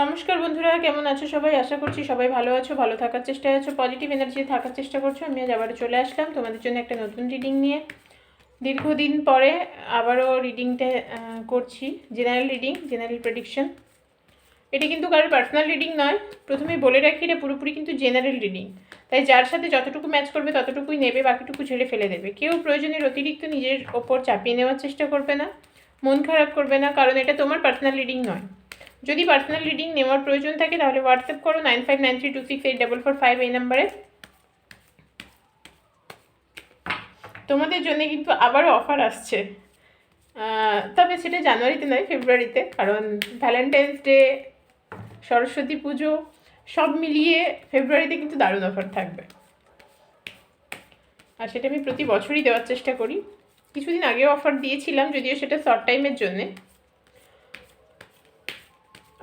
নমস্কার বন্ধুরা, কেমন আছো সবাই? আশা করছি সবাই ভালো আছো, ভালো থাকার চেষ্টায় আছো, পজিটিভ এনার্জি থাকার চেষ্টা করছো। আমি আজ আবারও চলে আসলাম তোমাদের জন্য একটা নতুন রিডিং নিয়ে। দীর্ঘদিন পরে আবারও রিডিংটা করছি। General reading, general prediction. এটা কিন্তু কারোর পার্সোনাল রিডিং নয়, প্রথমেই বলে রাখি এটা পুরোপুরি কিন্তু জেনারেল রিডিং। তাই যার সাথে যতটুকু ম্যাচ করবে ততটুকুই নেবে, বাকিটুকু ছেড়ে ফেলে দেবে। কেউ প্রয়োজনের অতিরিক্ত নিজের ওপর চাপিয়ে নেওয়ার চেষ্টা করবে না, মন খারাপ করবে না, কারণ এটা তোমার পার্সোনাল রিডিং নয়। যদি পার্সোনাল রিডিং নেওয়ার প্রয়োজন থাকে তাহলে হোয়াটসঅ্যাপ করো 9593268445 এই নাম্বারে। তোমাদের জন্য কিন্তু আবারও অফার আসছে, তবে সেটা জানুয়ারিতে নয়, ফেব্রুয়ারিতে, কারণ ভ্যালেন্টাইন্স ডে, সরস্বতী পুজো সব মিলিয়ে ফেব্রুয়ারিতে কিন্তু দারুণ অফার থাকবে। আর সেটা আমি প্রতি বছরই দেওয়ার চেষ্টা করি। কিছুদিন আগেও অফার দিয়েছিলাম, যদিও সেটা শর্ট টাইমের জন্যে।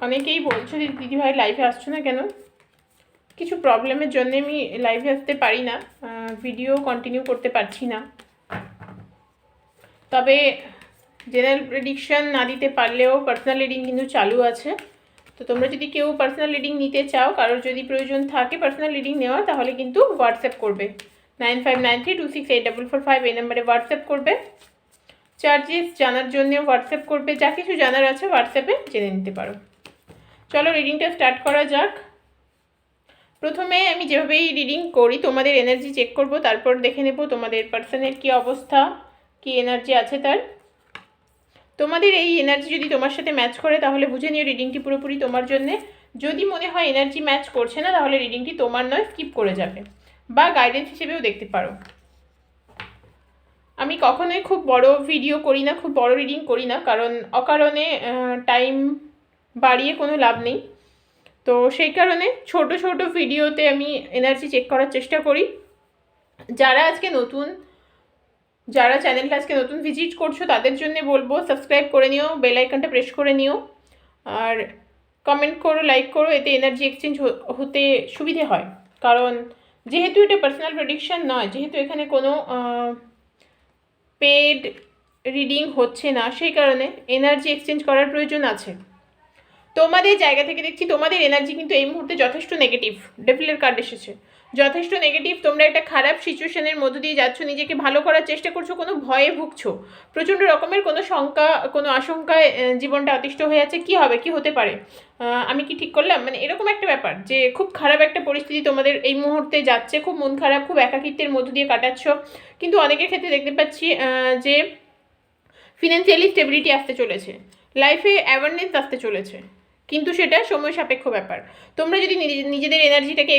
অনেকেই বলছো যে দিদিভাই লাইভে আসছো না কেন? কিছু প্রবলেমের জন্য আমি লাইভে আসতে পারি না, ভিডিও কন্টিনিউ করতে পারছি না। তবে জেনারেল প্রেডিকশন না দিতে পারলেও পার্সোনাল রিডিং কিন্তু চালু আছে। তো তোমরা যদি কেউ পার্সোনাল রিডিং নিতে চাও, কারোর যদি প্রয়োজন থাকে পার্সোনাল রিডিং নেওয়ার, তাহলে কিন্তু হোয়াটসঅ্যাপ করবে 9593268445 এই নাম্বারে হোয়াটসঅ্যাপ করবে। চার্জেস জানার জন্য হোয়াটসঅ্যাপ করবে, যা কিছু জানার আছে হোয়াটসঅ্যাপে জেনে নিতে পারো। চলো রিডিংটা স্টার্ট করা যাক। প্রথমে আমি যেভাবেই রিডিং করি তোমাদের এনার্জি চেক করব, তারপর দেখে নেব তোমাদের পার্সনের কী অবস্থা, কী এনার্জি আছে তার। তোমাদের এই এনার্জি যদি তোমার সাথে ম্যাচ করে তাহলে বুঝে নিও রিডিংটি পুরোপুরি তোমার জন্যে। যদি মনে হয় এনার্জি ম্যাচ করছে না তাহলে রিডিংটি তোমার নয়, স্কিপ করে যাবে, বা গাইডেন্স হিসেবেও দেখতে পারো। আমি কখনোই খুব বড় ভিডিও করি না, খুব বড় রিডিং করি না, কারণ অকারণে টাইম বাড়িয়ে কোনো লাভ নেই। তো সেই কারণে ছোট ছোট ভিডিওতে আমি এনার্জি চেক করার চেষ্টা করি। যারা আজকে নতুন, যারা চ্যানেলটা আজকে নতুন ভিজিট করছো তাদের জন্য বলবো সাবস্ক্রাইব করে নিও, বেল আইকনটা প্রেস করে নিও, আর কমেন্ট করো, লাইক করো, এতে এনার্জি এক্সচেঞ্জ হতে সুবিধে হয়। কারণ যেহেতু এটা পার্সোনাল প্রেডিকশন নয়, যেহেতু এখানে কোনো পেড রিডিং হচ্ছে না, সেই কারণে এনার্জি এক্সচেঞ্জ করার প্রয়োজন আছে। তোমাদের জায়গা থেকে দেখছি তোমাদের এনার্জি কিন্তু এই মুহূর্তে যথেষ্ট নেগেটিভ। ডেভিলের কার্ড এসেছে, যথেষ্ট নেগেটিভ। তোমরা একটা খারাপ সিচুয়েশনের মধ্য দিয়ে যাচ্ছ, নিজেকে ভালো করার চেষ্টা করছো, কোনো ভয়ে ভুগছো, প্রচণ্ড রকমের কোনো শঙ্কা, কোনো আশঙ্কায় জীবনটা অতিষ্ঠ হয়ে আছে। কী হবে, কী হতে পারে, আমি কি ঠিক করলাম, মানে এরকম একটা ব্যাপার, যে খুব খারাপ একটা পরিস্থিতি তোমাদের এই মুহূর্তে যাচ্ছে, খুব মন খারাপ, খুব একাকিত্বের মধ্য দিয়ে কাটাচ্ছ। কিন্তু অনেকের ক্ষেত্রে দেখতে পাচ্ছি যে ফিনান্সিয়ালি স্টেবিলিটি আসতে চলেছে, লাইফে অ্যাওয়ারনেস আসতে চলেছে, কিন্তু সেটা সময় সাপেক্ষ ব্যাপার। তোমরা যদি নিজেদের এনার্জিটাকে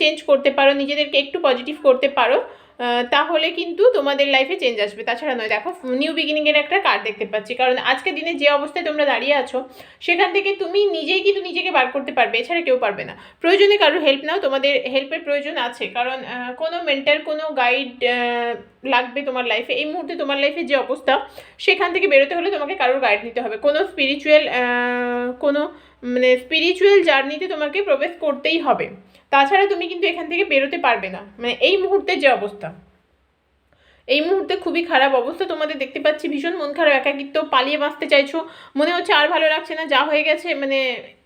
চেঞ্জ করতে পারো, নিজেদেরকে একটু পজিটিভ করতে পারো, তাহলে কিন্তু তোমাদের লাইফে চেঞ্জ আসবে, তাছাড়া নয়। দেখো নিউ বিগিনিংয়ের একটা কার্ড দেখতে পাচ্ছি, কারণ আজকের দিনে যে অবস্থায় তোমরা দাঁড়িয়ে আছো সেখান থেকে তুমি নিজেই কিন্তু নিজেকে বার করতে পারবে, এছাড়া কেউ পারবে না। প্রয়োজনে কারোর হেল্প নাও, তোমাদের হেল্পের প্রয়োজন আছে, কারণ কোনো মেন্টার, কোনো গাইড লাগবে তোমার লাইফে। এই মুহূর্তে তোমার লাইফে যে অবস্থা, সেখান থেকে বেরোতে হলে তোমাকে কারোর গাইড নিতে হবে, কোনো স্পিরিচুয়াল জার্নিতে তোমাকে প্রবেশ করতেই হবে, তাছাড়া তুমি কিন্তু এখান থেকে বেরোতে পারবে না। মানে এই মুহূর্তে যে অবস্থা, এই মুহূর্তে খুবই খারাপ অবস্থা তোমাদের দেখতে পাচ্ছি, ভীষণ মন খারাপ, একাকিত্ব, পালিয়ে বাঁচতে চাইছো, মনে হচ্ছে আর ভালো লাগছে না, যা হয়ে গেছে, মানে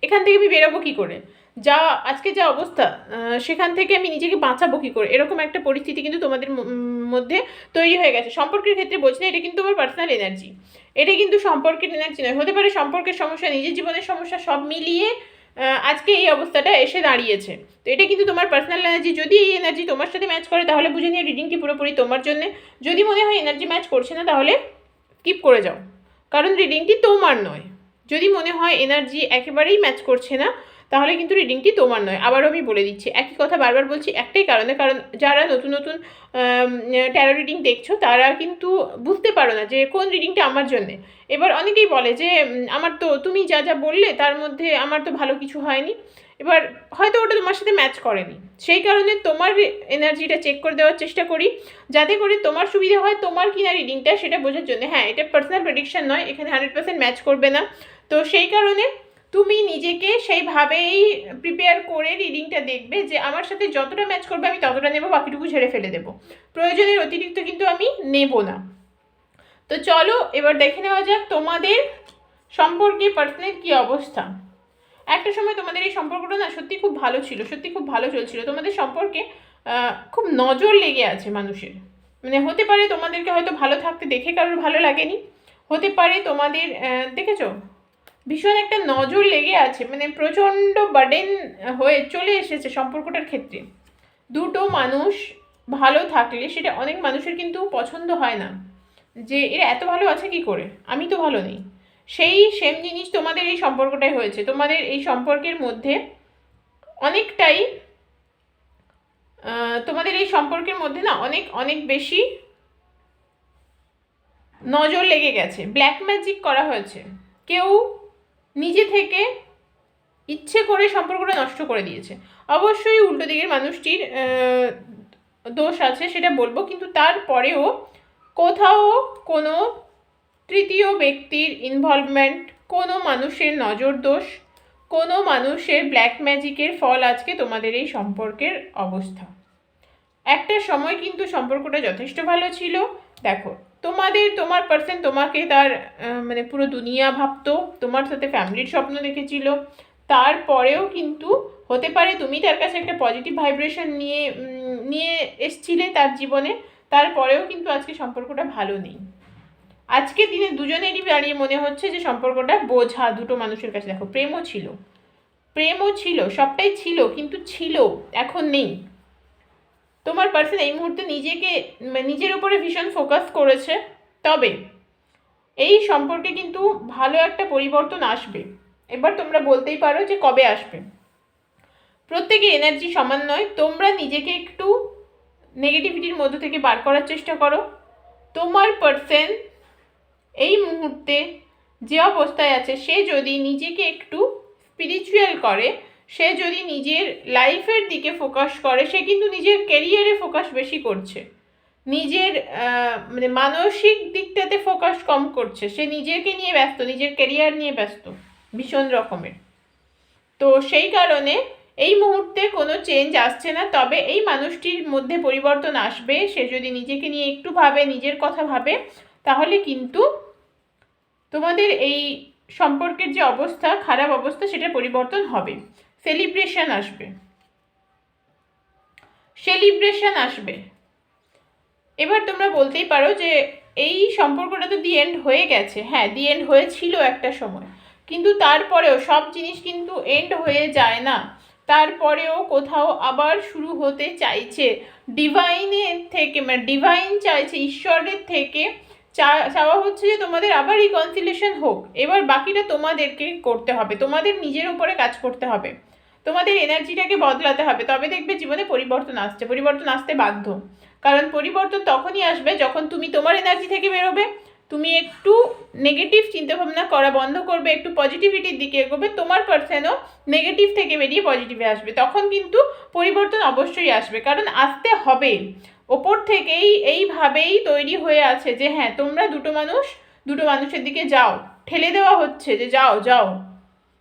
এখান থেকে আমি বেরোবো কী করে, যা আজকে যা অবস্থা সেখান থেকে আমি নিজেকে বাঁচাবো কী করে, এরকম একটা পরিস্থিতি কিন্তু তোমাদের মধ্যে তৈরি হয়ে গেছে। সম্পর্কের ক্ষেত্রে বলছি না, এটা কিন্তু আমার পার্সোনাল এনার্জি, এটা কিন্তু সম্পর্কের এনার্জি নয়। হতে পারে সম্পর্কের সমস্যা, নিজের জীবনের সমস্যা, সব মিলিয়ে আজকে এই অবস্থাটা এসে দাঁড়িয়েছে। তো এটা কিন্তু তোমার পার্সোনাল এনার্জি। যদি এই এনার্জি তোমার সাথে ম্যাচ করে তাহলে বুঝে নিয়ে রিডিংটি পুরোপুরি তোমার জন্য। যদি মনে হয় এনার্জি ম্যাচ করছে না তাহলে স্কিপ করে যাও, কারণ রিডিংটি তোমার নয়। যদি মনে হয় এনার্জি একেবারেই ম্যাচ করছে না তাহলে কিন্তু রিডিংটি তোমার নয়। আবারও আমি বলে দিচ্ছি, একই কথা বারবার বলছি একটাই কারণে, কারণ যারা নতুন নতুন ট্যারো রিডিং দেখছো তারা কিন্তু বুঝতে পারো না যে কোন রিডিংটা আমার জন্যে। এবার অনেকেই বলে যে আমার তো তুমি যা যা বললে তার মধ্যে আমার তো ভালো কিছু হয়নি, এবার হয়তো ওটা তোমার সাথে ম্যাচ করেনি, সেই কারণে তোমার এনার্জিটা চেক করে দেওয়ার চেষ্টা করি, যাতে করে তোমার সুবিধা হয়, তোমার কিনা রিডিংটা সেটা বোঝার জন্য। হ্যাঁ, এটা পার্সোনাল প্রেডিকশন নয়, এখানে 100% ম্যাচ করবে না। তো সেই কারণে তুমি নিজেকে সেইভাবেই প্রিপেয়ার করে রিডিংটা দেখবে, যে আমার সাথে যতটা ম্যাচ করবে আমি ততটা নেব, বাকিটুকু ঝেড়ে ফেলে দেবো, প্রয়োজনের অতিরিক্ত কিন্তু আমি নেব না। তো চলো এবার দেখে নেওয়া যাক তোমাদের সম্পর্কে পার্সোনাল কী অবস্থা। একটা সময় তোমাদের এই সম্পর্কটা না সত্যি খুব ভালো ছিল, সত্যি খুব ভালো চলছিল, তোমাদের সম্পর্কে খুব নজর লেগে আছে মানুষের। মানে হতে পারে তোমাদেরকে হয়তো ভালো থাকতে দেখে কারোর ভালো লাগেনি, হতে পারে তোমাদের দেখেছো ভীষণ একটা নজর লেগে আছে, মানে প্রচণ্ড বার্ডেন হয়ে চলে এসেছে সম্পর্কটার ক্ষেত্রে। দুটো মানুষ ভালো থাকলে সেটা অনেক মানুষের কিন্তু পছন্দ হয় না, যে এরা এত ভালো আছে কি করে, আমি তো ভালো নেই। সেই সেম জিনিস তোমাদের এই সম্পর্কটাই হয়েছে। তোমাদের এই সম্পর্কের মধ্যে অনেকটাই তোমাদের এই সম্পর্কের মধ্যে না অনেক অনেক বেশি নজর লেগে গেছে, ব্ল্যাক ম্যাজিক করা হয়েছে। কেউ নিজে থেকে ইচ্ছে করে সম্পর্কটা নষ্ট করে দিয়েছে। অবশ্যই উল্টো দিকের মানুষটির দোষ আছে সেটা বলবো, কিন্তু তারপরেও কোথাও কোনো তৃতীয় ব্যক্তির ইনভলভমেন্ট, কোনো মানুষের নজর দোষ, কোনো মানুষের ব্ল্যাক ম্যাজিকের ফল আজকে তোমাদের এই সম্পর্কের অবস্থা। একটা সময় কিন্তু সম্পর্কটা যথেষ্ট ভালো ছিল। দেখো তোমার পার্সন তোমাকে তার মানে পুরো দুনিয়া ভাবতো, তোমার সাথে ফ্যামিলির স্বপ্ন দেখেছিল। তারপরেও কিন্তু হতে পারে তুমি তার কাছে একটা পজিটিভ ভাইব্রেশন নিয়ে এসছিলে তার জীবনে, তারপরেও কিন্তু আজকে সম্পর্কটা ভালো নেই। আজকে দিনে দুজনেরই দাঁড়িয়ে মনে হচ্ছে যে সম্পর্কটা বোঝা দুটো মানুষের কাছে। দেখো প্রেমও ছিল, সবটাই ছিল, কিন্তু ছিল, এখন নেই। তোমার পার্সন এই মুহূর্তে নিজের উপরে ভীষণ ফোকাস করেছে, তবে এই সম্পর্কে কিন্তু ভালো একটা পরিবর্তন আসবে। এবার তোমরা বলতেই পারো যে কবে আসবে। প্রত্যেকের এনার্জি সমান নয়, তোমরা নিজেকে একটু নেগেটিভিটির মধ্যে থেকে বার করার চেষ্টা করো। তোমার পার্সন এই মুহূর্তে যে অবস্থায় আছে, সে যদি নিজেকে একটু স্পিরিচুয়াল করে, সে যদি নিজের লাইফের দিকে ফোকাস করে, সে কিন্তু নিজের ক্যারিয়ারে ফোকাস বেশি করছে, নিজের মানে মানসিক দিকটাতে ফোকাস কম করছে। সে নিজেকে নিয়ে ব্যস্ত, নিজের ক্যারিয়ার নিয়ে ব্যস্ত ভীষণ রকমের। তো সেই কারণে এই মুহূর্তে কোনো চেঞ্জ আসছে না, তবে এই মানুষটির মধ্যে পরিবর্তন আসবে। সে যদি নিজেকে নিয়ে একটু ভাবে, নিজের কথা ভাবে, তাহলে কিন্তু তোমাদের এই সম্পর্কের যে অবস্থা, খারাপ অবস্থা, সেটা পরিবর্তন হবে। সেলিব্রেশন আসবে। এবার তোমরা বলতেই পারো যে এই সম্পর্কটা তো দি এন্ড হয়ে গেছে। হ্যাঁ, দি এন্ড হয়েছিল একটা সময়, কিন্তু তারপরেও সব জিনিস কিন্তু এন্ড হয়ে যায় না। তারপরেও কোথাও আবার শুরু হতে চাইছে, ডিভাইনের থেকে, মানে ডিভাইন চাইছে, ঈশ্বরের থেকে চাওয়া হচ্ছে যে তোমাদের আবার রিকনসিলিয়েশন হোক। এবার বাকিটা তোমাদেরকে করতে হবে, তোমাদের নিজের উপরে কাজ করতে হবে, তোমাদের এনার্জিটাকে বদলাতে হবে, তবে দেখবে জীবনে পরিবর্তন আসতে বাধ্য। কারণ পরিবর্তন তখনই আসবে যখন তুমি তোমার এনার্জি থেকে বেরোবে, তুমি একটু নেগেটিভ চিন্তাভাবনা করা বন্ধ করবে, একটু পজিটিভিটির দিকে এগোবে, তোমার পার্সনও নেগেটিভ থেকে বেরিয়ে পজিটিভে আসবে। তখন কিন্তু পরিবর্তন অবশ্যই আসবে, কারণ আসতে হবে। ওপর থেকেই এইভাবেই তৈরি হয়ে আছে যে হ্যাঁ, তোমরা দুটো মানুষের দিকে যাও, ঠেলে দেওয়া হচ্ছে যে যাও।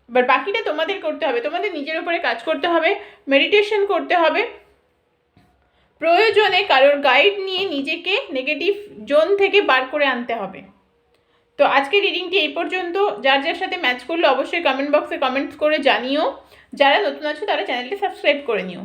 এবার বাকিটা তোমাদের করতে হবে, তোমাদের নিজের উপরে কাজ করতে হবে, মেডিটেশন করতে হবে, প্রয়োজনে কারোর গাইড নিয়ে নিজেকে নেগেটিভ জোন থেকে বার করে আনতে হবে। তো আজকের রিডিংটি এই পর্যন্ত। যার সাথে ম্যাচ করলে অবশ্যই কমেন্ট বক্সে কমেন্টস করে জানিও। যারা নতুন আছো তারা চ্যানেলটি সাবস্ক্রাইব করে নিও।